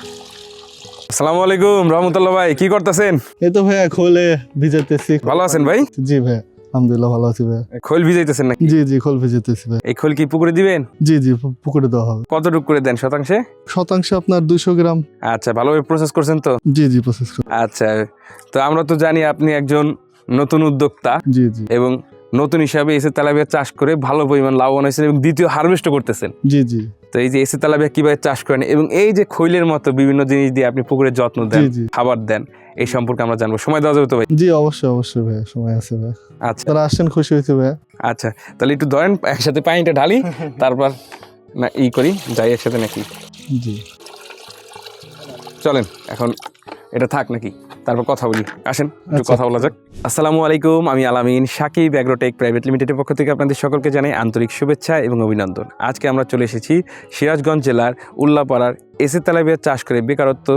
আসসালামু আলাইকুম রহমতুল্লাহ ভাই, কি করতেছেন? এই তো ভাইয়া খোলে ভিজাতেছি। ভালো আছেন ভাই? জি ভাইয়া, আলহামদুলিল্লাহ ভালো আছি ভাইয়া। খোল ভিজাইতেছেন নাকি? জি খোল ভিজাতেছি ভাই। এই খোল কি পুকুরে দিবেন? জি পুকুরে দেওয়া হবে। কতটুকু করে দেন শতাংশে? শতাংশে আপনার 200 গ্রাম। আচ্ছা, ভালোভাবে প্রসেস করছেন তো? জি প্রসেস করে। আচ্ছা, তো আমরা তো জানি আপনি একজন নতুন উদ্যোক্তা জি এবং নতুন হিসাবে এসে তেলাপিয়া চাষ করে ভালো পরিমাণ লাভবান হয়েছেন এবং দ্বিতীয় হারভেস্টও করতেছেন। জি তো এই যে এসে তেলাপিয়া কিভাবে চাষ করেন এবং এই যে খৈলের মতো বিভিন্ন জিনিস দিয়ে আপনি পুকুরের যত্ন দেন, জি। খাবার দেন, এই সম্পর্কে আমরা জানবো। সময় দেওয়া যাবে তো ভাই? জি অবশ্যই ভাইয়া, সময় আছে ভাইয়া। আচ্ছা তারা আসছেন, খুশি হয়েছে ভাইয়া। আচ্ছা, তাহলে একটু ধরেন, একসাথে পানিটা ঢালি, তারপর না করি যাই একসাথে নাকি? জি চলেন এখন এটা থাক নাকি, তারপর কথা বলি। আসেন একটু আচ্ছা। কথা বলা যাক। আসসালামু আলাইকুম, আমি আলামিন। সাকিব অ্যাগ্রোটেক প্রাইভেট লিমিটেডের পক্ষ থেকে আপনাদের সকলকে জানাই আন্তরিক শুভেচ্ছা এবং অভিনন্দন। আজকে আমরা চলে এসেছি সিরাজগঞ্জ জেলার উল্লাপাড়ার এসে তেলাপিয়া চাষ করে বেকারত্ব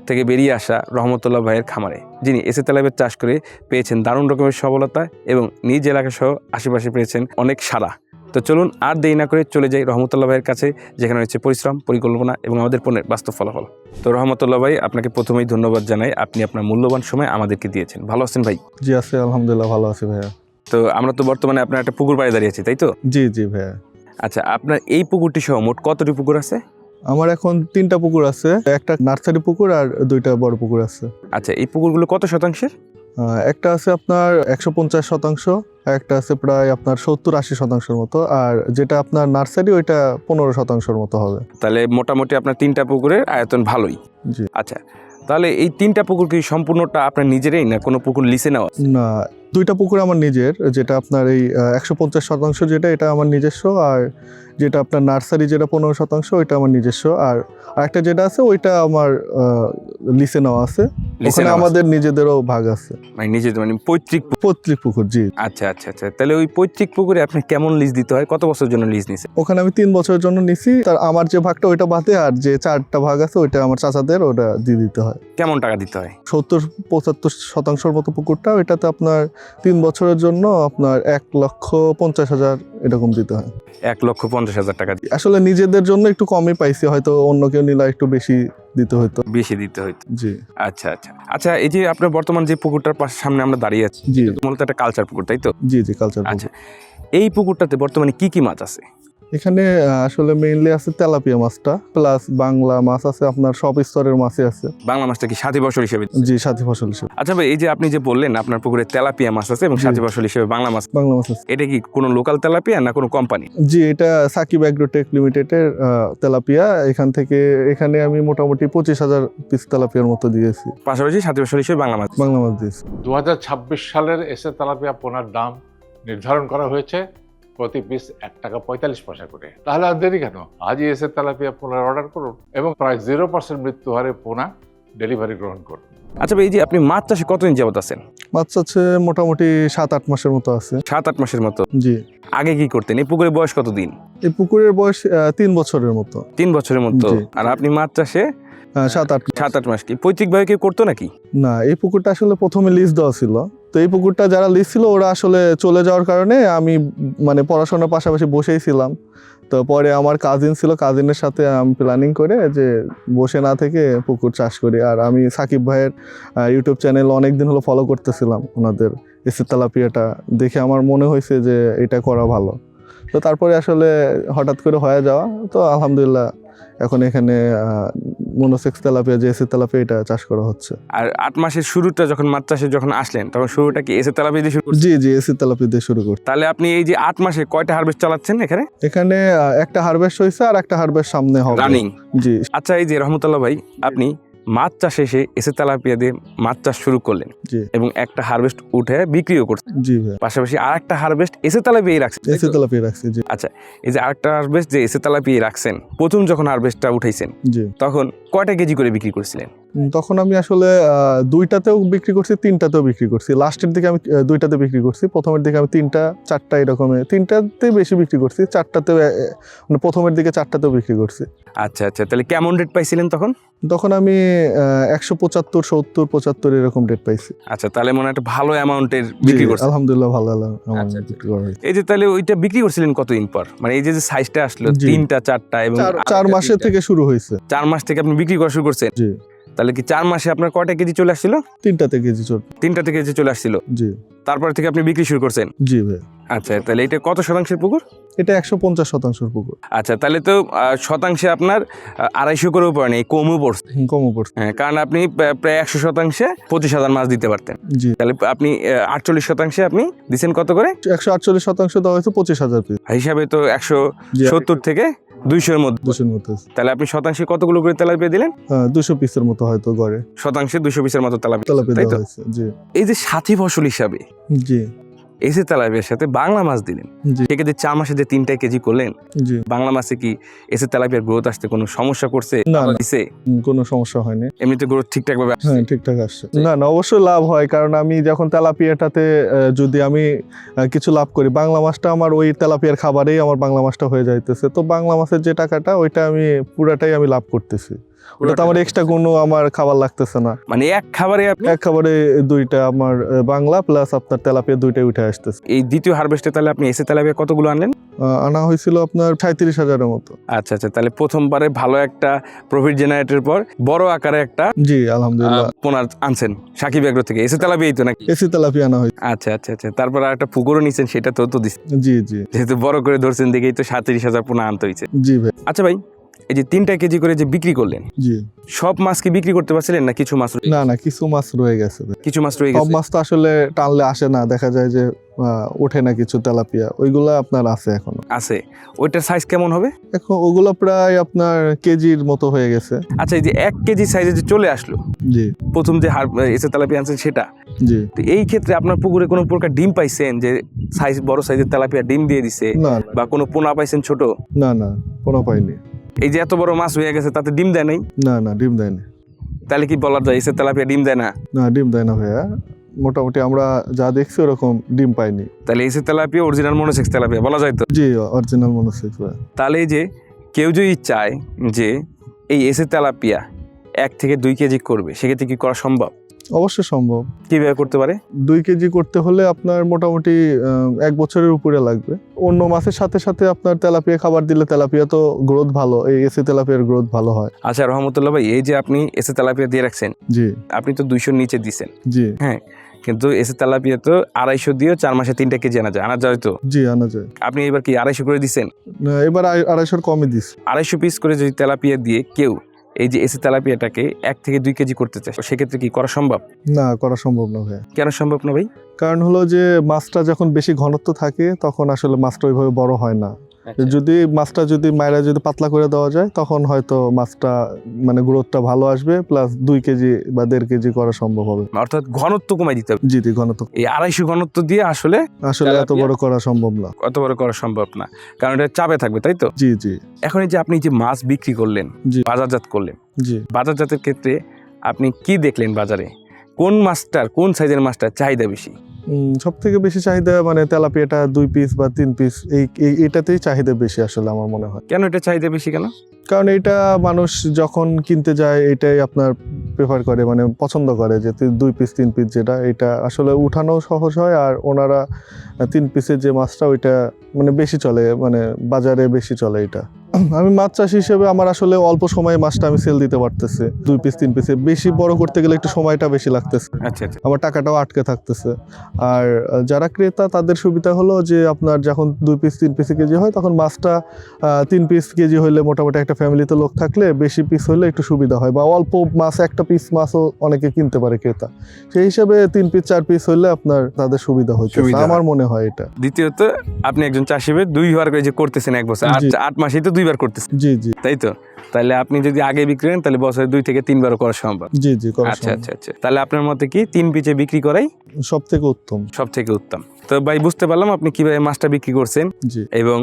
থেকে বেরিয়ে আসা রহমতুল্লাহ ভাইয়ের খামারে, যিনি এসে তেলাপিয়া চাষ করে পেয়েছেন দারুণ রকমের সফলতা এবং নিজ এলাকা সহ আশেপাশে পেয়েছেন অনেক সাড়া। তো চলুন আর দেরি না করে চলে যাই রহমতুল্লাহ ভাইয়ের কাছে, যেখানে রয়েছে পরিশ্রম, পরিকল্পনা এবং আমাদের পণ্যের বাস্তব ফলাফল। তো রহমতুল্লাহ ভাই, আপনাকে প্রথমেই ধন্যবাদ জানাই, আপনি আপনার মূল্যবান সময় আমাদেরকে দিয়েছেন। ভালো আছেন ভাই? জি আছে, আলহামদুলিল্লাহ ভালো আছি ভাইয়া। তো আমরা তো বর্তমানে আপনার একটা পুকুর পাড়ে দাঁড়িয়ে আছি, তাই তো? জি ভাইয়া। আচ্ছা, আপনার এই পুকুরটি সহ মোট কতটি পুকুর আছে? আমার এখন 3টা পুকুর আছে, একটা নার্সারি পুকুর আর 2টা বড় পুকুর আছে। আচ্ছা, এই পুকুরগুলো কত শতাংশের? একটা আছে আপনার 150%, একটা আছে প্রায় আপনার 70-80% মতো, আর যেটা আপনার নার্সারি ওইটা 15% মতো হবে। তাহলে মোটামুটি আপনার 3টা পুকুরের আয়তন ভালোই। জি আচ্ছা, তাহলে এই 3টা পুকুর কি সম্পূর্ণটা আপনার নিজেরই, না কোনো পুকুর লিসে নেওয়া? না, 2টা পুকুর আমার নিজের, যেটা আপনার এই 150% যেটা এটা আমার নিজস্ব, আর যেটা আপনার নার্সারি যেটা 15% ওইটা আমার নিজস্ব, আর আরেকটা যেটা আছে ওইটা আমার লিসে নেওয়া আছে। ওখানে আমাদের নিজেদেরও ভাগ আছে, মানে নিজেদের, মানে পৈতৃক? পৈতৃক পুকুর। জি আচ্ছা, তাহলে ওই পৈতৃক পুকুরে আপনি কেমন লিজ দিতে হয়, কত বছরের জন্য লিজ নিছে? ওখানে আমি 3 বছরের জন্য নিছি। তার আমার যে ভাগটা ওইটা বাদে আর যে 4টা ভাগ আছে ওইটা আমার চাচাদের, ওটা দিয়ে দিতে হয়। কেমন টাকা দিতে হয়? 70-75% মতো পুকুরটা, ওইটাতে আপনার 3 বছরের জন্য আপনার 1,50,000 এরকম দিতে হয়। 1,50,000 টাকা আসলে নিজেদের জন্য একটু কমই পাইছি, হয়তো অন্য কেউ নিলে একটু বেশি দিতে হতো। বেশি দিতে হইতো। জি আচ্ছা, এই যে আপনার বর্তমান যে পুকুরটার সামনে আমরা দাঁড়িয়ে আছি, জি মূলত একটা কালচার পুকুর, তাই তো? জি কালচার। আচ্ছা, এই পুকুরটাতে বর্তমানে কি কি মাছ আছে? এখানে আসলে মেইনলি আছে তেলাপিয়া মাছটা, প্লাস বাংলা মাছ আছে, আপনার সব স্তরের মাছই আছে। বাংলা মাছটা কি সাথী ফসল হিসেবে? জি, সাথী ফসল হিসেবে। আচ্ছা ভাই, এই যে আপনি যে বললেন আপনার পুকুরে তেলাপিয়া মাছ আছে এবং সাথী ফসল হিসেবে বাংলা মাছ আছে। এটা কি কোনো লোকাল তেলাপিয়া না কোনো কোম্পানি? জি, এটা সাকিব অ্যাগ্রোটেক লিমিটেডের তেলাপিয়া। এখানে আমি মোটামুটি 25,000 পিস তেলাপিয়ার মতো দিয়েছি, পাশাপাশি সাথী ফসল হিসেবে বাংলা মাছ দিয়েছি। 2026 সালের এসে তেলাপিয়া পোনার দাম নির্ধারণ করা হয়েছে প্রতি পিস 1 টাকা 45 পয়সা করে। তাহলে আর দেরি কেন, আজই এসে তেলাপিয়া পোনার অর্ডার করুন এবং প্রায় 0% মৃত্যু হারে পোনা ডেলিভারি গ্রহণ করুন। আচ্ছা ভাই, এই যে আপনি মাছ চাষে কতদিন যাবত আছেন? মাছ আছে মোটামুটি 7-8 মাসের মতো আছে। 7-8 মাসের মতো? জি। আগে কি করতেন? এই পুকুরের বয়স কতদিন? এই পুকুরের বয়স 3 বছরের মতো। 3 বছরের মতো? আর আপনি মাছ চাষে 7-8 মাস কি পৈতৃকভাবে কেউ করতো নাকি? না, এই পুকুরটা আসলে প্রথমে লিজ দেওয়া ছিল। তো এই পুকুরটা যারা লিজ ছিল ওরা আসলে চলে যাওয়ার কারণে আমি মানে পড়াশোনার পাশাপাশি বসেই ছিলাম। তো পরে আমার কাজিন ছিল, কাজিনের সাথে আমি প্ল্যানিং করে যে বসে না থেকে পুকুর চাষ করি। আর আমি সাকিব ভাইয়ের ইউটিউব চ্যানেল অনেকদিন হলো ফলো করতেছিলাম, ওনাদের এসে তেলাপিয়াটা দেখে আমার মনে হয়েছে যে এটা করা ভালো। তো তারপরে আসলে হঠাৎ করে হয়ে যাওয়া, তো আলহামদুলিল্লাহ এখন এখানে মনোসেক্স তেলাপিয়া, যে এসে তেলাপিয়া, এটা চাষ করা হচ্ছে। আর 8 মাসের শুরুটা যখন মাছ চাষে যখন আসলেন, তখন শুরুটা কি এসে তেলাপিয়া দিয়ে শুরু করছেন? জি এসে তেলাপিয়া দিয়ে শুরু করছি। তাহলে আপনি এই যে 8 মাসে কয়টা হারভেস্ট চালাচ্ছেন এখানে? এখানে একটা হারভেস্ট হয়েছে আর একটা হারভেস্ট সামনে হবে, রানিং। জি। আচ্ছা, এই যে রহমতুল্লাহ ভাই, আপনি মাছ চাষে এসে তেলাপিয়া দিয়ে মাছ চাষ শুরু করলেন এবং একটা হারভেস্ট উঠে বিক্রিও করছেন। জি ভাই। পাশাপাশি আরেকটা হারভেস্ট এসে তেলাপিয়া রাখছেন। এসে তেলাপিয়া রাখছি। জি। আচ্ছা, এই যে আরেকটা হারভেস্ট যে এসে তেলাপিয়া রাখছেন, প্রথম যখন হারভেস্টটা উঠাইছেন, জি, তখন কয়টা কেজি করে বিক্রি করেছিলেন? তখন আমি আসলে দুইটাতেও বিক্রি করছি, তিনটাতেও বিক্রি করছি। লাস্টের দিকে আমি দুইটাতে বিক্রি করছি, প্রথমের দিকে আমি তিনটা চারটা এরকমে তিনটাতে বেশি বিক্রি করছি, চারটাতেও মানে প্রথমের দিকে চারটাতেও বিক্রি করছি। আচ্ছা আচ্ছা, তাহলে কেমন রেট পাইছিলেন তখন? তখন আমি 175, 70, 75 এরকম রেট পাইছি। আচ্ছা, তাহলে মনে হয় একটা ভালো অ্যামাউন্টের জি, বিক্রি করছেন। আলহামদুলিল্লাহ ভালো আচ্ছা, আচ্ছা। বিক্রি করা হয়েছে। এই যে তাহলে ওইটা বিক্রি করছিলেন কতদিন পর? মানে এই যে যে সাইজটা আসলো জি। 3টা 4টা এবং 4 মাসের থেকে শুরু হয়েছে। 4 মাস থেকে আপনি বিক্রি করা শুরু করছেন। জি, তাহলে কি 4 মাসে আপনার কয়টা কেজি চলে আসছিল? 3টাতে কেজি চল। 3টা কেজি চলে আসছিল। জি তারপর থেকে আপনি বিক্রি শুরু করছেন। জি ভাই, আচ্ছা, তাহলে এটা কত শতাংশের পুকুর? এটা 150% পুকুর। আচ্ছা, তাহলে তো শতাংশে আপনার 250 করেও পড়ে নেই, কমও পড়ছে। কমও পড়ছে। হ্যাঁ, কারণ আপনি প্রায় 100 শতাংশে 25,000 মাছ দিতে পারতেন। জি, তাহলে আপনি 48 শতাংশে আপনি দিচ্ছেন কত করে? 148% দেওয়া হয়েছে 25,000 পিস। হিসাবে তো 170 থেকে 200-এর মধ্যে। 200-র মতো আছে। তাহলে আপনি শতাংশে কতগুলো করে তেলাপিয়া দিলেন? 200 পিসের মতো হয়তো গড়ে শতাংশে 200 পিসের মতো তেলাপিয়া, তেলাপিয়া তাই দেওয়া তো? হয়েছে। জি এই যে সাথী ফসল হিসাবে জি এসে তেলাপিয়ার সাথে বাংলা মাছ দিলেন, জি সেক্ষেত্রে 4 মাসে যে 3টা কেজি করলেন, জি, বাংলা মাছে কি এসে তেলাপিয়ার গ্রোথ আসতে কোনো সমস্যা করছে? না, না। দিছে? কোনো সমস্যা হয়নি। এমনিতে গ্রোথ ঠিকঠাক ভাবে আসছে? হ্যাঁ, ঠিকঠাক আসছে। না না, অবশ্যই লাভ হয়, কারণ আমি যখন তেলাপিয়াটাতে যদি আমি কিছু লাভ করি, বাংলা মাছটা আমার ওই তেলাপিয়ার খাবারেই আমার বাংলা মাছটা হয়ে যাইতেছে, তো বাংলা মাছের যে টাকাটা ওইটা আমি পুরাটাই আমি লাভ করতেছি। ওটা তো আমার এক্সট্রা কোনো আমার খাবার লাগতেছে না। মানে এক খাবারে আপনি এক খাবারে দুইটা আমার বাংলা প্লাস আপনার তেলাপিয়া দুইটাই উঠে আসতেছে। এই দ্বিতীয় হারভেস্টে তাহলে আপনি এসে তেলাপিয়া কতগুলো আনলেন? আনা হয়েছিল আপনার 37,000-এর মতো। আচ্ছা আচ্ছা, তাহলে প্রথমবারে ভালো একটা প্রফিট জেনারেটের পর বড় আকারে একটা জি আলহামদুলিল্লাহ। পোনা আনছেন সাকিব এগ্রো থেকে, এসে তেলাপিয়াই তো নাকি? এসি তেলাপিয়া আনা হয়েছে। আচ্ছা আচ্ছা আচ্ছা, তারপর আর একটা পুকুরও নিছেন, সেটা তো দিচ্ছেন। জি জি যেহেতু বড় করে ধরছেন দেখেই তো 37,000 পোনা আনতে হয়েছে। জি ভাই। আচ্ছা ভাই, এই যে 3টা কেজি করে যে বিক্রি করলেন, জি সব মাছ কি বিক্রি করতে পারছিলেন না কিছু মাছ না না, কিছু মাছ রয়ে গেছে ভাই। কিছু মাছ রয়ে সব গেছে? মাছ তো আসলে টানলে আসে না, দেখা যায় যে ওঠে না কিছু তেলাপিয়া, ওইগুলা আপনার আছে এখনো। আছে। ওইটার সাইজ কেমন হবে? এখন ওগুলো প্রায় আপনার কেজির মতো হয়ে গেছে। আচ্ছা, এই যে 1 কেজি সাইজে যে চলে আসলো জি প্রথম যে এসে তেলাপিয়া আনছেন সেটা, জি, তো এই ক্ষেত্রে আপনার পুকুরে কোনো প্রকার ডিম পাইছেন যে সাইজ বড় সাইজের তেলাপিয়া ডিম দিয়ে দিছে, না বা কোনো পোনা পাইছেন ছোট? না না, কোনো পাইনি। এই যে এত বড় মাছ হয়ে গেছে তাতে ডিম দেয় নাই, না না, ডিম দেয়নি। তাহলে কি বলা যায় এসে তেলাপিয়া ডিম দেয় না? না, ডিম দেয় না ভাইয়া, মোটামুটি আমরা যা দেখছি ওরকম ডিম পাইনি। তাহলে এসে তেলাপিয়া অরিজিনাল মনোসেক্স তেলাপিয়া বলা যায় তো? জি, অরিজিনাল মনোসেক্স ভাইয়া। তাহলে এই যে কেউ যদি চায় যে এই এসে তেলাপিয়া 1 থেকে 2 কেজি করবে, সেক্ষেত্রে কি করা সম্ভব? অবশ্যই সম্ভব। কিভাবে করতে পারে? 2 কেজি করতে হলে আপনার মোটামুটি 1 বছরের উপরে লাগবে। অন্য মাছের সাথে সাথে আপনার তেলাপিয়া খাবার দিলে তেলাপিয়া তো গ্রোথ ভালো, এই এসি তেলাপিয়ার গ্রোথ ভালো হয়। আচ্ছা রহমতুল্লাহ ভাই, এই যে আপনি এসে তেলাপিয়া দিয়ে রাখছেন, জি আপনি তো 200-র নিচে দিছেন, জি হ্যাঁ, কিন্তু এসে তেলাপিয়া তো 250 দিয়েও 4 মাসে 3টা কেজি আনা যায় তো? জি, আনা যায়। আপনি এবার কি 250 করে দিছেন? না, এবার 250-র কমই দিস। 250 পিস করে যদি তেলাপিয়া দিয়ে কেউ এই যে এসে তেলাপিয়াটাকে 1 থেকে 2 কেজি করতে চায়, সেক্ষেত্রে কি করা সম্ভব? না, করা সম্ভব না ভাইয়া। কেন সম্ভব না ভাই? কারণ হলো যে মাছটা যখন বেশি ঘনত্ব থাকে তখন আসলে মাছটা ওইভাবে বড় হয় না। আচ্ছা। যদি মাছটা মাইরা পাতলা করে দেওয়া যায় তখন হয়তো মাছটা মানে গ্রোথটা ভালো আসবে, প্লাস 2 কেজি বা 1.5 কেজি করা সম্ভব হবে। অর্থাৎ ঘনত্ব কমাই দিতে হবে। জি জি, ঘনত্ব এই 250 ঘনত্ব দিয়ে আসলে আসলে এত বড় করা সম্ভব না। অত বড় করা সম্ভব না, কারণ এটা চাপে থাকবে, তাই তো? জি জি এখন এই যে আপনি যে মাছ বিক্রি করলেন, জি বাজারজাত করলেন, জি। বাজারজাতের ক্ষেত্রে আপনি কি দেখলেন বাজারে? কোন মাছটার, কোন সাইজের মাছটার চাহিদা বেশি? সব থেকে বেশি চাহিদা মানে তেলাপিয়াটা 2 পিস বা 3 পিস, এইটাতেই চাহিদা বেশি আসলে আমার মনে হয়। কেন এটা চাহিদা বেশি কেন? কারণ এটা মানুষ যখন কিনতে যায় এটাই আপনার প্রেফার করে, মানে পছন্দ করে যে 2 পিস 3 পিস, যেটা এটা আসলে উঠানো সহজ হয়, আর ওনারা 3 পিসের যে মাছটা ওইটা মানে বেশি চলে, মানে বাজারে বেশি চলে এটা। আমি মাছ চাষি হিসেবে আমার আসলে অল্প সময়ে মাছটা আমি সেল দিতে পারতেছি 2 পিস 3 পিসে, বেশি বড় করতে গেলে একটু সময়টা বেশি লাগতেছে, আচ্ছা আচ্ছা, আমার টাকাটাও আটকে থাকতেছে। আর যারা ক্রেতা তাদের সুবিধা হলো যে আপনার যখন 2 পিস 3 পিস কেজি হয় তখন মাছটা 3 পিস কেজি হলে মোটামুটি একটা ফ্যামিলিতে লোক থাকলে বেশি পিস হলে একটু সুবিধা হয়, বা অল্প মাছ একটা পিস মাছও অনেকে কিনতে পারে ক্রেতা, সেই হিসাবে 3 পিস 4 পিস হলে আপনার তাদের সুবিধা হচ্ছে, সুবিধা আমার মনে হয় এটা। দ্বিতীয়ত আপনি একজন চাষি হিসেবে 2 বার করে যে করতেছেন 1 বছর, জি। 8 মাসেই তো 2 বার করতেছেন, জি জি তাই তো? তাহলে আপনি যদি আগে বিক্রি করেন তাহলে বছরে 2 থেকে 3 বারও করা সম্ভব। জি জি, করা আচ্ছা সম্ভব। আচ্ছা আচ্ছা, তাহলে আপনার মতে কি 3 পিচে বিক্রি করাই সব থেকে উত্তম। সব থেকে উত্তম। তো ভাই বুঝতে পারলাম আপনি কিভাবে মাছটা বিক্রি করছেন জি এবং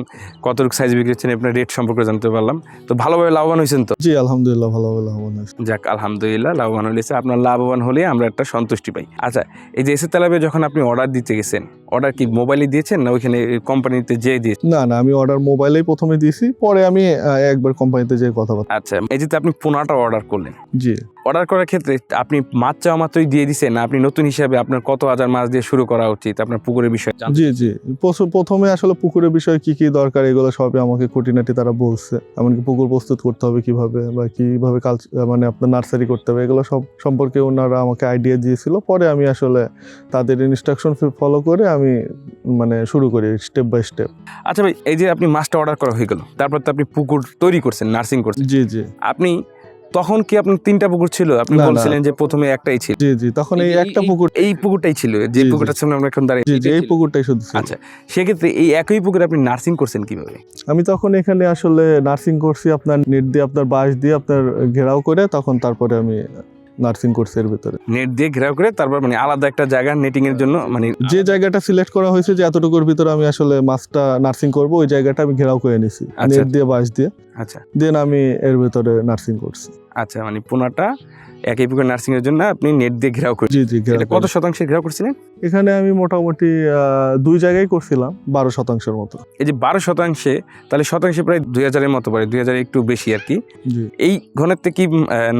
কতটুকু সাইজ বিক্রি করছেন, আপনার রেট সম্পর্কে জানতে পারলাম। তো ভালোভাবে লাভবান হয়েছেন তো? জি আলহামদুলিল্লাহ, ভালো লাভবান হয়েছে। যাক আলহামদুলিল্লাহ, লাভবান হয়েছে। আপনার লাভবান হলে আমরা একটা সন্তুষ্টি পাই। আচ্ছা, এই যে এসএ তেলাপিয়া যখন আপনি অর্ডার দিতে গেছেন, অর্ডার কি মোবাইলে দিয়েছেন না ওইখানে কোম্পানিতে যেয়ে দিয়েছেন? না না, আমি অর্ডার মোবাইলেই প্রথমে দিয়েছি, পরে আমি একবার কোম্পানিতে যেয়ে কথা বলি। আচ্ছা, এই যে আপনি 15টা অর্ডার করলেন, জি অর্ডার করার ক্ষেত্রে আপনি মাছ চাওয়া মাত্রই দিয়ে দিচ্ছেন না আপনি নতুন হিসাবে আপনার কত হাজার মাছ দিয়ে শুরু করা উচিত আপনার পুকুরের বিষয়ে জানতে? জি জি, প্রথমে আসলে পুকুরের বিষয়ে কি কি দরকার এগুলো সবই আমাকে খুঁটিনাটি তারা বলছে, এমনকি পুকুর প্রস্তুত করতে হবে কিভাবে বা কিভাবে মানে আপনার নার্সারি করতে হবে, এগুলো সব সম্পর্কে ওনারা আমাকে আইডিয়া দিয়েছিল। পরে আমি আসলে তাদের ইনস্ট্রাকশন ফলো করে আমি মানে শুরু করি স্টেপ বাই স্টেপ। আচ্ছা ভাই, এই যে আপনি মাছটা অর্ডার করা হয়ে গেল, তারপর তো আপনি পুকুর তৈরি করছেন, নার্সিং করছেন। জি জি আপনি তখন কি আপনার 3টা পুকুর ছিল? আপনি না, না। বলছিলেন যে প্রথমে একটাই ছিল। জি জি, তখন এই একটা পুকুর। এই পুকুরটাই ছিল, যে জি, জি। পুকুরটার সামনে আমরা এখন দাঁড়িয়ে। জি জি, এই পুকুরটাই শুধু ছিল। আচ্ছা, সেক্ষেত্রে এই একই পুকুরে আপনি নার্সিং করছেন কিভাবে? আমি তখন এখানে আসলে নার্সিং করছি আপনার নেট দিয়ে, আপনার বাঁশ দিয়ে আপনার ঘেরাও করে, তারপরে আমি নার্সিং করছি এর ভিতরে। নেট দিয়ে ঘেরাও করে তারপর মানে আলাদা একটা জায়গা নেটিং এর জন্য, মানে যে জায়গাটা সিলেক্ট করা হয়েছে যে এতটুকুর ভিতরে আমি আসলে মাছটা নার্সিং করব, ওই জায়গাটা আমি ঘেরাও করে নিছি আচ্ছা। নেট দিয়ে, বাঁশ দিয়ে। আচ্ছা দেন আমি এর ভিতরে নার্সিং করছি। আচ্ছা, মানে 15টা একই পুকুর নার্সিং এর জন্য আপনি নেট দিয়ে ঘেরাও করে। জি জি, ঘেরাও এটা কত করে। শতাংশে ঘেরাও করছিলেন? এখানে আমি মোটামুটি 2 জায়গায় করছিলাম 12% মতো। এই যে 12%, তাহলে শতাংশে প্রায় 2000-এর মতো পারে, 2000 একটু বেশি আর কি। জি এই ঘনত্বে কি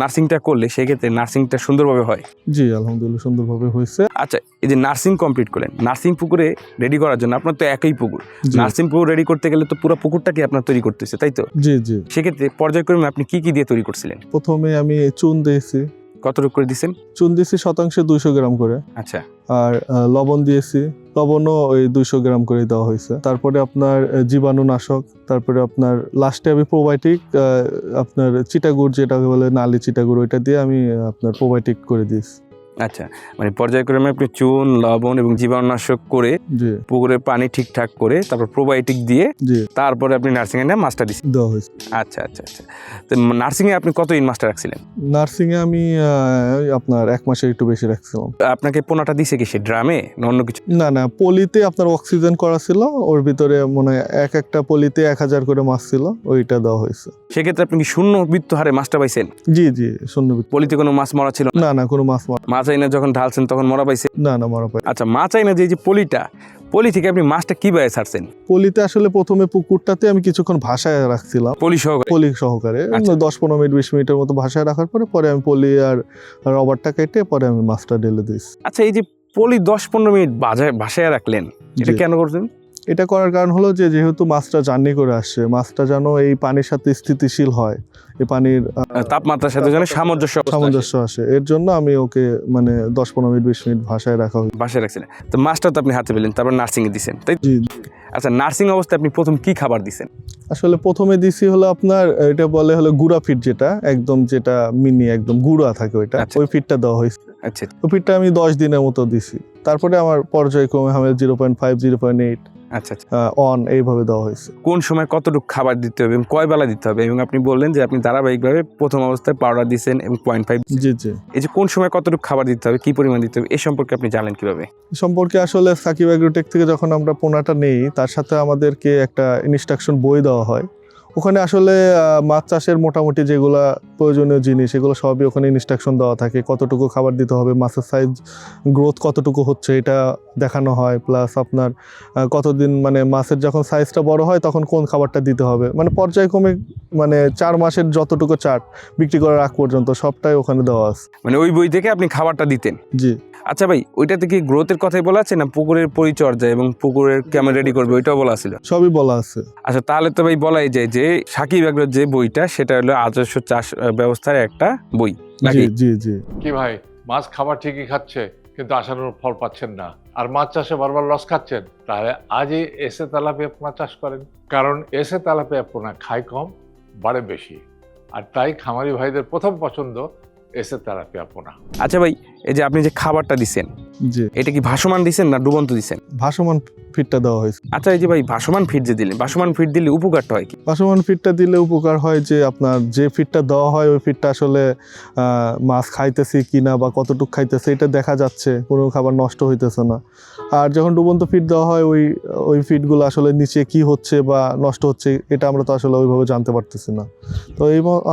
নার্সিংটা করলে সেক্ষেত্রে নার্সিংটা সুন্দরভাবে হয়? জি আলহামদুলিল্লাহ, সুন্দরভাবে হয়েছে। আচ্ছা, এই যে নার্সিং কমপ্লিট করলেন, নার্সিং পুকুরে রেডি করার জন্য আপনার তো একই পুকুর, জি নার্সিং পুকুর রেডি করতে গেলে তো পুরো পুকুরটাকে আপনার তৈরি করতেছে, তাই তো? জি জি, সেক্ষেত্রে পর্যায়ক্রমে আপনি কি কি দিয়ে তৈরি করছিলেন? প্রথমে আমি চুন দিয়েছি। কতটুকু করে দিচ্ছেন? চুন দিয়েছি শতাংশে 200 গ্রাম করে। আচ্ছা আর লবণ দিয়েছি, লবণও ওই 200 গ্রাম করে দেওয়া হয়েছে। তারপরে আপনার জীবাণুনাশক, তারপরে আপনার লাস্টে আমি প্রোবায়োটিক, আপনার চিটাগুড় যেটাকে বলে নালি চিটাগুড়, ওইটা দিয়ে আমি আপনার প্রোবায়োটিক করে দিয়েছি। আচ্ছা, মানে পর্যায়ক্রমে আপনি চুন, লবণ এবং জীবাণুনাশক করে জি পুকুরের পানি ঠিকঠাক করে তারপর প্রোবায়োটিক দিয়ে জি, তারপরে আপনি নার্সিংয়ে নিয়ে মাছটা দিচ্ছেন। দেওয়া হয়েছে। আচ্ছা আচ্ছা আচ্ছা, তো নার্সিংয়ে আপনি কতদিন মাছটা রাখছিলেন? নার্সিংয়ে আমি আপনার 1 মাসের একটু বেশি রাখছিলাম। আপনাকে পোনাটা দিছে কি সে ড্রামে না অন্য কিছু? না না, পলিতে আপনার অক্সিজেন করা ছিল, ওর ভিতরে মনে হয় একটা পলিতে 1000 করে মাছ ছিল, ওইটা দেওয়া হয়েছে। সেক্ষেত্রে আপনি কি শূন্য মৃত্যু হারে মাছটা পাইছেন? জি জি, শূন্য। পলিতে কোনো মাছ মরা ছিল না? না না, কোনো মাছ মাছ আইনা যখন ঢালছেন তখন মরা পাইছে? না না, মারা পাই। আচ্ছা, মাছ আইনা যে পলি থেকে আপনি মাছটা কিভাবে ছাড়ছেন? পলিতে আসলে প্রথমে পুকুরটাতে আমি কিছুক্ষণ ভাসায় রাখছিলাম, পলি সহকারে? পলি সহকারে। আচ্ছা। 10-15 মিনিট 20 মিনিটের মতো ভাসায় রাখার পরে আমি পলি আর রবারটা কেটে পরে আমি মাছটা ঢেলে দিয়েছি। আচ্ছা, এই যে পলি 10-15 মিনিট ভাসায় রাখলেন, এটা জি। কেন করছেন? এটা করার কারণ হলো যে যেহেতু মাছটা জার্নি করে আসছে, মাছটা যেন এই পানির সাথে স্থিতিশীল হয়, এই পানির তাপমাত্রার সাথে যেন সামঞ্জস্য সামঞ্জস্য আসে, এর জন্য আমি ওকে মানে 10-15 মিনিট 20 মিনিট ভাসায় রাখা হয়েছে। বাসায় রাখছিলেন। তো মাছটা তো আপনি হাতে পেলেন, তারপর নার্সিংয়ে দিছেন, তাই তো? জি, আচ্ছা, নার্সিং অবস্থায় আপনি প্রথম কি খাবার দিছেন? আসলে প্রথমে দিছি হলো আপনার এটা বলে হলো গুঁড়া ফিড, যেটা একদম যেটা মিনি একদম গুঁড়া থাকে ওইটা, আচ্ছা। ওই ফিডটা দেওয়া হয়েছে। আচ্ছা ওই ফিডটা আমি 10 দিনের মতো দিছি। তারপরে আমার পর্যায়ক্রমে আমি 0.5 0.8 আচ্ছা আচ্ছা, অন এইভাবে দেওয়া হয়েছে। কোন সময় কতটুকু খাবার দিতে হবে এবং কয় বেলা দিতে হবে? এবং আপনি বললেন যে আপনি ধারাবাহিকভাবে প্রথম অবস্থায় পাউডার দিচ্ছেন এবং 0.5। জি জি, এই যে কোন সময় কতটুকু খাবার দিতে হবে, কি পরিমাণ দিতে হবে, এই সম্পর্কে আপনি জানেন কিভাবে? সম্পর্কে আসলে সাকিব অ্যাগ্রোটেক থেকে যখন আমরা পোনাটা নেই, তার সাথে আমাদেরকে একটা ইনস্ট্রাকশন বই দেওয়া হয়। ওখানে আসলে মাছ চাষের মোটামুটি যেগুলা প্রয়োজনীয় জিনিস, এগুলো সবই ওখানে ইনস্ট্রাকশন দেওয়া থাকে। কতটুকু খাবার দিতে হবে, মাছের সাইজ গ্রোথ কতটুকু হচ্ছে এটা দেখানো হয়, প্লাস আপনার কতদিন মানে মাছের যখন সাইজটা বড় হয় তখন কোন খাবারটা দিতে হবে, মানে পর্যায়ক্রমে মানে 4 মাসের যতটুকু চার্ট বিক্রি করার আগ পর্যন্ত সবটাই ওখানে দেওয়া আছে। মানে ওই বই থেকে আপনি খাবারটা দিতেন? জি, আচ্ছা ভাই, ওইটাতে কি গ্রোথের কথাই বলা আছে না পুকুরের পরিচর্যা এবং পুকুরের কেমন রেডি করবে ওইটাও বলা ছিল? সবই বলা আছে। আচ্ছা, তাহলে তো ভাই বলাই যায় যে সাকিব অ্যাগ্রোর যে বইটা সেটা হলো আদর্শ চাষ ব্যবস্থার একটা বই, জি নাকি? জি জি, কি ভাই, মাছ খাবার ঠিকই খাচ্ছে কিন্তু আশানুরূপ ফল পাচ্ছেন না, আর মাছ চাষে বারবার লস খাচ্ছেন? তাহলে আজই এসএ তেলাপিয়া পোনা চাষ করেন, কারণ এসএ তেলাপিয়া পোনা খায় কম, বাড়ে বেশি, আর তাই খামারি ভাইদের প্রথম পছন্দ এসএ তেলাপিয়া পোনা। আচ্ছা ভাই, এই যে আপনি যে খাবারটা দিচ্ছেন জি, এটা কি ভাসমান দিছেন না ডুবন্ত দিছেন? ভাসমান ফিডটা দেওয়া হয়েছে। আচ্ছা, এই যে ভাই ভাসমান ফিড যে দিলেন, ভাসমান ফিড দিলে উপকারটা হয় কি? ভাসমান ফিডটা দিলে উপকার হয় যে আপনার যে ফিডটা দেওয়া হয় ওই ফিডটা আসলে মাছ খাইতেছে কিনা বা কতটুকু খাইতেছে এটা দেখা যাচ্ছে, কোনো খাবার নষ্ট হইতেছে না। আর যখন ডুবন্ত ফিড দেওয়া হয় ওই ফিডগুলো আসলে নিচে কি হচ্ছে বা নষ্ট হচ্ছে এটা আমরা তো আসলে ওইভাবে জানতে পারতেছি না। তো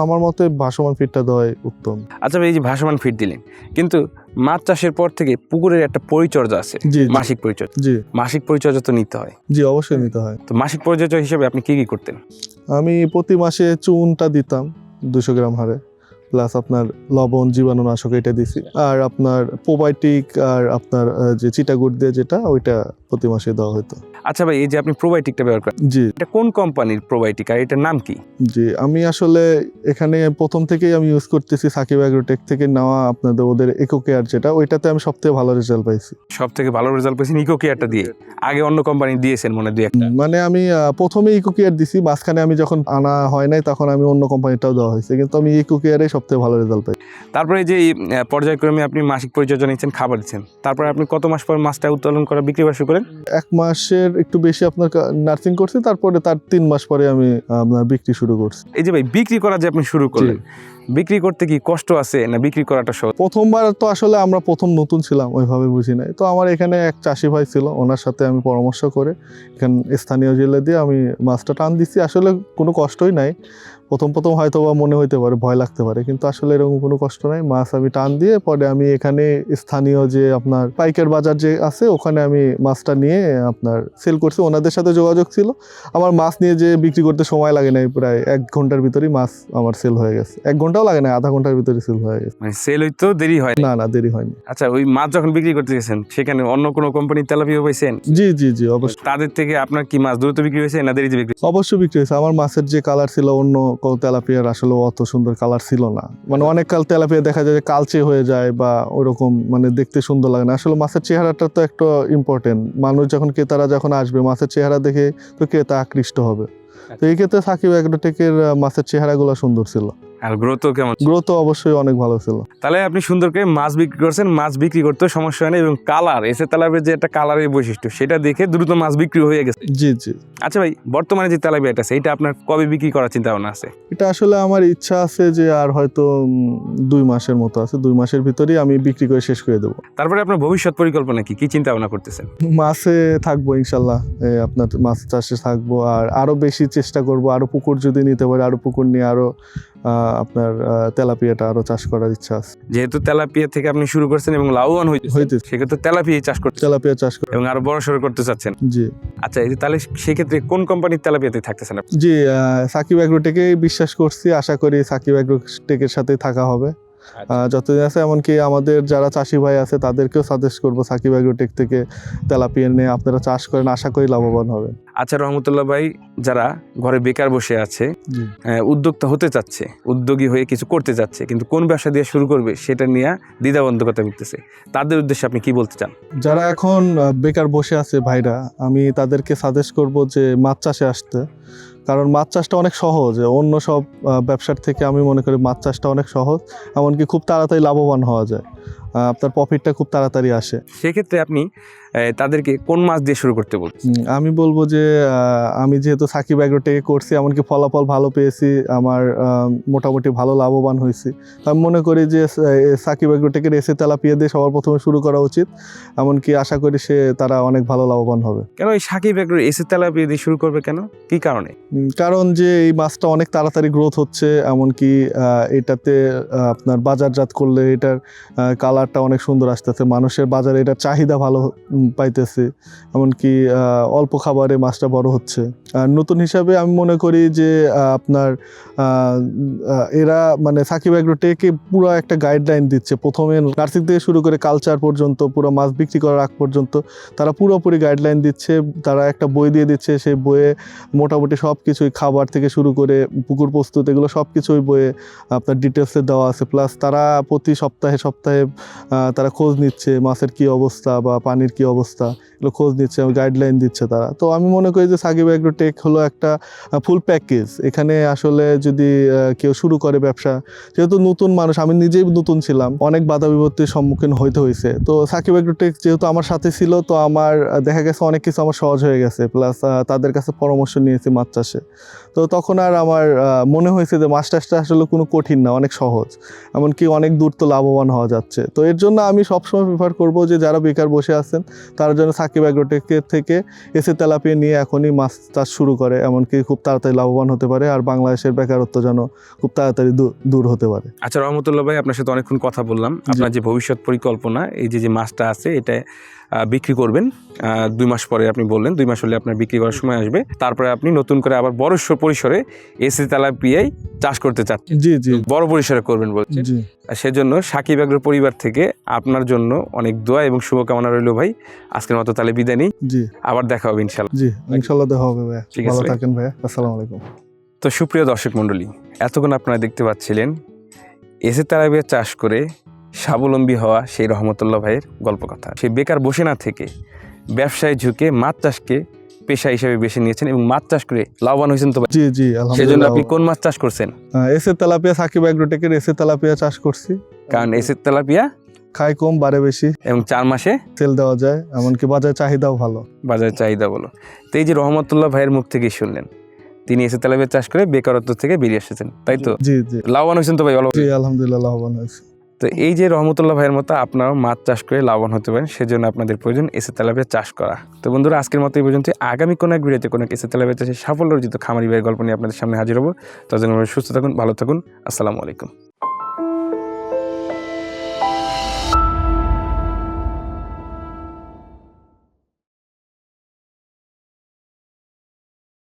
আমার মতে ভাসমান ফিডটা দেওয়াই উত্তম। আচ্ছা ভাই, এই যে ভাসমান ফিড দিলেন, কিন্তু মাছ চাষের পর থেকে পুকুরের একটা পরিচর্যা আছে, জি, জি। মাসিক পরিচর্যা। জি, মাসিক পরিচর্যা তো নিতে হয়। জি, অবশ্যই নিতে হয়। তো মাসিক পরিচর্যা হিসেবে আপনি কি কি করতেন? আমি প্রতি মাসে চুনটা দিতাম 200 গ্রাম হারে, প্লাস আপনার লবণ জীবাণুনাশক এটা দিছি, আর আপনার প্রোবায়োটিক আর আপনার যে চিটাগুড় দিয়ে যেটা ওইটা প্রতি মাসে দেওয়া হতো। আচ্ছা ভাই, এই যে আপনি প্রোবায়োটিকটা ব্যবহার করেন, জি, এটা কোন কোম্পানির প্রোবায়োটিক আর এটার নাম কি? জি, আমি আসলে এখানে প্রথম থেকেই আমি ইউজ করতেছি সাকিব অ্যাগ্রোটেক থেকে নেওয়া আপনাদের ওদের ইকো কেয়ার যেটা, ওইটাতে আমি সবথেকে ভালো রেজাল্ট পাইছি। সব থেকে ভালো রেজাল্ট পেয়েছেন ইকো কেয়ারটা দিয়ে? আগে অন্য কোম্পানি দিয়েছেন মনে হয় দুই একটা? মানে আমি প্রথমে ইকো কেয়ার দিছি, মাঝখানে আমি যখন আনা হয় নাই তখন আমি অন্য কোম্পানিটাও দেওয়া হয়েছে, কিন্তু আমি ইকো কেয়ারে সবথেকে ভালো রেজাল্ট পাই। তারপরে যে এই, পর্যায়ক্রমে আপনি মাসিক পরিচর্যা নিচ্ছেন, খাবার দিচ্ছেন, তারপরে আপনি কত মাস পর মাছটা উত্তোলন করা বিক্রি করা শুরু করেন? 1 মাসের একটু বেশি আপনার নার্সিং করছি, তারপরে তার 3 মাস পরে আমি আপনার বিক্রি শুরু করছি। এই যে ভাই বিক্রি করা যে আপনি শুরু করলেন, বিক্রি করতে কি কষ্ট আছে না বিক্রি করাটা সহজ? প্রথমবার তো আসলে আমরা প্রথম নতুন ছিলাম, ওইভাবে বুঝি নাই। তো আমার এখানে এক চাষি ভাই ছিল, ওনার সাথে আমি পরামর্শ করে এখানে স্থানীয় জেলে দিয়ে আমি মাছটা টান দিচ্ছি। আসলে কোনো কষ্টই নাই। প্রথম হয়তো বা মনে হইতে পারে, ভয় লাগতে পারে, কিন্তু আসলে এরকম কোনো কষ্ট নাই। মাছ আমি টান দিয়ে পরে আমি এখানে স্থানীয় যে আপনার পাইকার বাজার যে আছে ওখানে আমি মাছটা নিয়ে আপনার সেল করছি। ওনাদের সাথে যোগাযোগ ছিল। আমার মাছ নিয়ে যে বিক্রি করতে সময় লাগে নাই, প্রায় 1 ঘন্টার ভিতরেই মাছ আমার সেল হয়ে গেছে। 1 ঘন্টাও লাগে না, আধা ঘন্টার ভিতরে সেল হয়ে গেছে। মানে সেল হইতো দেরি হয় না? না, দেরি হয়নি। আচ্ছা, ওই মাছ যখন বিক্রি করতে গেছেন সেখানে অন্য কোনো কোম্পানির তেলাপিয়া পাইছেন? জি, জি, জি, অবশ্যই। তাদের থেকে আপনার কি মাছ দ্রুত বিক্রি হয়েছে না দেরিতে বিক্রি? অবশ্যই বিক্রি হয়েছে। আমার মাছের যে কালার ছিল অন্য তেলাপিয়ার আসলে অত সুন্দর কালার ছিল না। মানে অনেক তেলাপিয়া দেখা যায় যে কালচে হয়ে যায় বা ওরকম মানে দেখতে সুন্দর লাগে না। আসলে মাছের চেহারাটা তো একটা ইম্পর্টেন্ট। মানুষ যখন ক্রেতারা যখন আসবে মাছের চেহারা দেখে তো ক্রেতা আকৃষ্ট হবে। তো এই ক্ষেত্রে সাকিব অ্যাগ্রোটেকের মাছের চেহারাগুলো সুন্দর ছিল। আর গ্রোথও কেমন? গ্রোথ অবশ্যই অনেক ভালো ছিল। তাহলে আপনি সুন্দর করে মাছ বিক্রি করছেন, মাছ বিক্রি করতেও সমস্যা হয় না, এবং কালার এসে তেলাপিয়ার যে একটা কালারের বৈশিষ্ট্য সেটা দেখে দ্রুত মাছ বিক্রি হয়ে গেছে। জি, জি। আচ্ছা ভাই, বর্তমানে যে তেলাপিয়াটা আছে এটা আপনার কবে বিক্রি করার চিন্তা ভাবনা আছে? এটা আসলে আমার ইচ্ছা আছে যে আর হয়তো 2 মাসের মতো আছে। 2 মাসের ভিতরেই আমি বিক্রি করে শেষ করে দেবো। তারপরে আপনার ভবিষ্যৎ পরিকল্পনা কি, কি চিন্তা ভাবনা করতেছেন? মাছে থাকবো ইনশাল্লাহ, আপনার মাছ চাষে থাকবো, আর আরো বেশি চেষ্টা করব, আরো পুকুর যদি নিতে পারি, আরো পুকুর নিয়ে আরো আপনার তেলাপিয়াটা আরো চাষ করার ইচ্ছা আছে। যেহেতু তেলাপিয়া থেকে আপনি শুরু করছেন এবং লাভবান হইতেছে, সেক্ষেত্রে তেলাপিয়া চাষ করতে তেলাপিয়া চাষ করে, এবং আরো বড় সড়ো করতে চাচ্ছেন। জি। আচ্ছা, এই যে তাহলে সেক্ষেত্রে কোন কোম্পানির তেলাপিয়াতে থাকতেছেন আপনি? জি, সাকিব অ্যাগ্রোটেকে বিশ্বাস করছি, আশা করি সাকিব অ্যাগ্রোটেকের সাথে থাকা হবে যতদিন আছে। এমনকি আমাদের যারা চাষি ভাই আছে তাদেরকেও সাজেস্ট করবো সাকিব অ্যাগ্রোটেক থেকে তেলাপিয়া নিয়ে আপনারা চাষ করেন, আশা করি লাভবান হবেন। আচ্ছা রহমতুল্লাহ ভাই, যারা ঘরে বেকার বসে আছে, উদ্যোক্তা হতে চাচ্ছে, উদ্যোগী হয়ে কিছু করতে চাচ্ছে, কিন্তু কোন ব্যবসা দিয়ে শুরু করবে সেটা নিয়ে দ্বিধাবন্ধকতা করতেছে, তাদের উদ্দেশ্যে আপনি কি বলতে চান? যারা এখন বেকার বসে আছে ভাইরা, আমি তাদেরকে সাজেস্ট করব যে মাছ চাষে আসতে। কারণ মাছ চাষটা অনেক সহজ, অন্য সব ব্যবসার থেকে আমি মনে করি মাছ চাষটা অনেক সহজ, এমনকি খুব তাড়াতাড়ি লাভবান হওয়া যায়, আপনার প্রফিটটা খুব তাড়াতাড়ি আসে। সেক্ষেত্রে আপনি তাদেরকে কোন মাছ দিয়ে শুরু করতে বলছেন? আমি বলবো যে আমি যেহেতু সাকিব অ্যাগ্রোটেকে করছি, এমনকি ফলাফল ভালো পেয়েছি, আমার মোটামুটি ভালো লাভবান হয়েছি। আমি মনে করি যে সাকিব অ্যাগ্রোটেকের এসে তেলাপিয়া দিয়ে সবার প্রথমে শুরু করা উচিত, এমনকি আশা করি তারা অনেক ভালো লাভবান হবে। কেন এই সাকিব অ্যাগ্রো এসে তেলাপিয়া দিয়ে শুরু করবে কেন, কি কারণে? কারণ যে এই মাছটা অনেক তাড়াতাড়ি গ্রোথ হচ্ছে, এমনকি এটাতে আপনার বাজারজাত করলে এটার কালারটা অনেক সুন্দর আসতেছে, মানুষের বাজারে এটার চাহিদা ভালো পাইতেছে, এমনকি অল্প খাবারে মাছটা বড় হচ্ছে। আর নতুন হিসাবে আমি মনে করি যে আপনার এরা মানে সাকিব অ্যাগ্রোটেকে পুরো একটা গাইডলাইন দিচ্ছে, প্রথমে নার্সিং থেকে শুরু করে কালচার পর্যন্ত, পুরো মাছ বিক্রি করার আগ পর্যন্ত তারা পুরোপুরি গাইডলাইন দিচ্ছে। তারা একটা বই দিয়ে দিচ্ছে, সেই বইয়ে মোটামুটি সব কিছুই, খাবার থেকে শুরু করে পুকুর প্রস্তুত, এগুলো সব কিছুই বইয়ে আপনার ডিটেলসে দেওয়া আছে। প্লাস তারা প্রতি সপ্তাহে তারা খোঁজ নিচ্ছে মাছের কি অবস্থা বা পানির কি অবস্থা, এগুলো খোঁজ নিচ্ছে, গাইডলাইন দিচ্ছে তারা। তো আমি মনে করি যে সাকিব অ্যাগ্রোটেক হলো একটা ফুল প্যাকেজ। এখানে আসলে যদি কেউ শুরু করে ব্যবসা, যেহেতু নতুন মানুষ, আমি নিজেই নতুন ছিলাম, অনেক বাধা বিপত্তির সম্মুখীন হইতে হয়েছে। তো সাকিব অ্যাগ্রোটেক যেহেতু আমার সাথে ছিল, তো আমার দেখা গেছে অনেক কিছু আমার সহজ হয়ে গেছে, প্লাস তাদের কাছে পরামর্শ নিয়েছি মাছ চাষে। তো তখন আর আমার মনে হয়েছে যে মাছ চাষটা আসলে কোনো কঠিন না, অনেক সহজ, এমনকি অনেক দূর তো লাভবান হওয়া যাচ্ছে। তো এর জন্য আমি সবসময় প্রিফার করবো যে যারা বেকার বসে আছেন তার জন্য সাকিব অ্যাগ্রোটেকের থেকে এসে তেলাপিয়া নিয়ে এখনই মাছ চাষ শুরু করে, এমনকি খুব তাড়াতাড়ি লাভবান হতে পারে, আর বাংলাদেশের বেকারত্ব যেন খুব তাড়াতাড়ি দূর হতে পারে। আচ্ছা রহমতুল্লাহ ভাই, আপনার সাথে অনেকক্ষণ কথা বললাম। আপনার যে ভবিষ্যৎ পরিকল্পনা, এই যে মাছটা আছে এটা বিক্রি করবেন 2 মাস পরে, আপনি বললেন 2 মাস হলে আপনার বিক্রি করার সময় আসবে, তারপরে আপনি নতুন করে আবার বড় পরিসরে এসি তেলাপিয়ায় চাষ করতে চাচ্ছেন। জি জি বড় পরিসরে করবেন বলছেন। জি সেজন্য সাকিব অ্যাগ্রো পরিবার থেকে আপনার জন্য অনেক দোয়া এবং শুভকামনা রইল ভাই। আজকের মতো তাহলে বিদায় নিই, জি আবার দেখা হবে ইনশাল্লাহ। জি, ইনশাল্লাহ দেখা হবে ভাইয়া। ঠিক আছে ভালো ভাই। থাকেন ভাইয়া, আসসালামু আলাইকুম। তো সুপ্রিয় দর্শক মণ্ডলী, এতক্ষণ আপনারা দেখতে পাচ্ছিলেন এসে তেলাপিয়া চাষ করে স্বাবলম্বী হওয়া সেই রহমতুল্লাহ ভাইয়ের গল্প কথা। সে বেকার বসে না থেকে ব্যবসায় ঝুঁকে মাছ চাষকে পেশা হিসেবে বেছে নিয়েছেন এবং মাছ চাষ করে লাভবান হয়েছেন। তো জি জি, সেজন্য আলহামদুলিল্লাহ। আপনি কোন মাছ চাষ করছেন? এসে তেলাপিয়া, সাকিব অ্যাগ্রোটেকের এসে তেলাপিয়া চাষ করছি, কারণ এসে তেলাপিয়া খায় কম বাড়ে বেশি এবং 4 মাসে সেল দেওয়া যায়, এমনকি বাজার চাহিদাও ভালো। বাজারের চাহিদা বলো। তো এই যে রহমতুল্লাহ ভাইয়ের মুখ থেকেই শুনলেন, তিনি এসে তেলাপিয়া চাষ করে বেকারত্ব থেকে বেরিয়ে এসেছেন, তাই তো? জি জি লাভবান হয়েছেন তো ভাই? জি, আলহামদুলিল্লাহ লাভবান হয়েছে। তো এই যে রহমতুল্লাহ ভাইয়ের মতো আপনারাও মাছ চাষ করে লাভবান হতে পারেন, সেজন্য আপনাদের প্রয়োজন এসে তেলাপিয়া চাষ করা। তো বন্ধুরা, আজকের মতো এই পর্যন্ত। আগামী কোনো এক ভিডিওতে কোনো এসে তেলাপিয়া চাষে সাফল্য অর্জিত খামারি ভাইয়ের গল্প নিয়ে আপনাদের সামনে হাজির হবো। ততদিন সুস্থ থাকুন, ভালো থাকুন, আসসালামু আলাইকুম।